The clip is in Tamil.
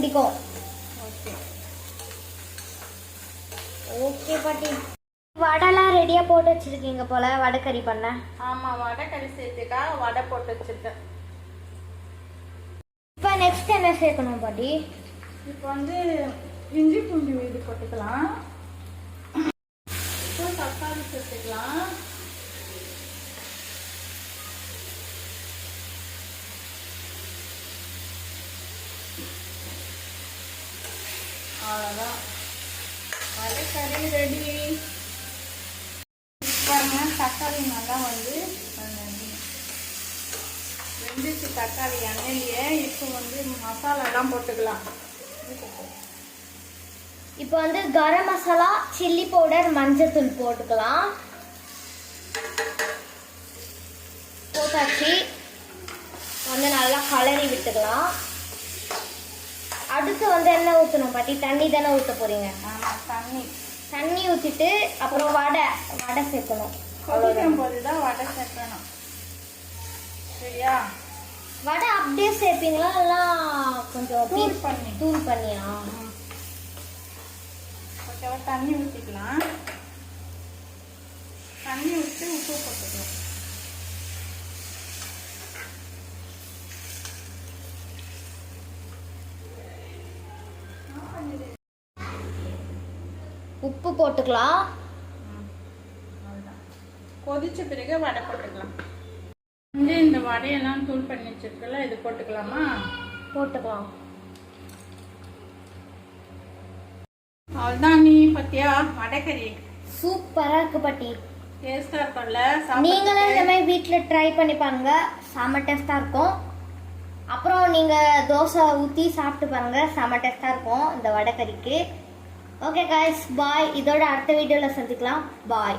பிடிக்கும். ஓகே ஓகே பாட்டி. வடைலாம் ரெடியாக போட்டு வச்சுருக்கீங்க போல், வடைக்கறி பண்ண. ஆமாம், வடைக்கறி சேர்த்துக்கா வடை போட்டு வச்சுருக்கேன். இப்போ நெக்ஸ்ட் என்ன சேர்க்கணும் பாட்டி? இப்போ வந்து இஞ்சி பூண்டு இது போட்டுக்கலாம். இப்போ தக்காளி சேர்த்துக்கலாம். அவ்வளோதான், வடைக்கறி ரெடி. பாருங்க, தக்காளி நல்லா வந்து வெந்துச்சு. தக்காளி எண்ணெயிலேயே இப்போ வந்து மசாலாலாம் போட்டுக்கலாம். இப்போ வந்து கரம் மசாலா, சில்லி பவுடர், மஞ்சள் தூள் போட்டுக்கலாம். போட்டாச்சு. வந்து நல்லா கலரி விட்டுக்கலாம். அடுத்து வந்து என்ன ஊற்றணும் பாட்டி? தண்ணி தானே ஊற்ற போறீங்க? ஆமாம், தண்ணி ஊற்றிட்டு அப்புறம் வடை சேர்க்கணும். கொதிக்கும் போது தான் வடை சேர்க்கணும். சரியா? வடை அப்படியே சேர்ப்பீங்களா எல்லாம் கொஞ்சம் தூள் பண்ணியா? ஓகேவா? தண்ணி ஊற்றிக்கலாம். தண்ணி ஊற்றி உப்பு போட்டுக்கலாம். உப்பு போட்டுக்கலாம். கொதிச்ச பிறகு வடை போட்டுக்கலாம். வந்து இந்த வடையெல்லாம் தூள் பண்ணி வச்சிருக்கல, இது போட்டுக்கலாமா? போட்டுக்கலாம். அவ்வளோதான். நீ பத்தியா வடைக்கறி சூப்பரா இருக்கு பாட்டி. டேஸ்டா இருக்கும்ல? நீங்களும் இந்த மாதிரி வீட்டில் ட்ரை பண்ணி பாருங்க, செம்ம டேஸ்டா இருக்கும். அப்புறம் நீங்க தோசை ஊற்றி சாப்பிட்டு பாருங்க, செம்ம டேஸ்டா இருக்கும் இந்த வடைக்கறிக்கு. ஓகே காய்ஸ், பாய். இதோட அடுத்த வீடியோவில் சந்திக்கலாம். பாய்.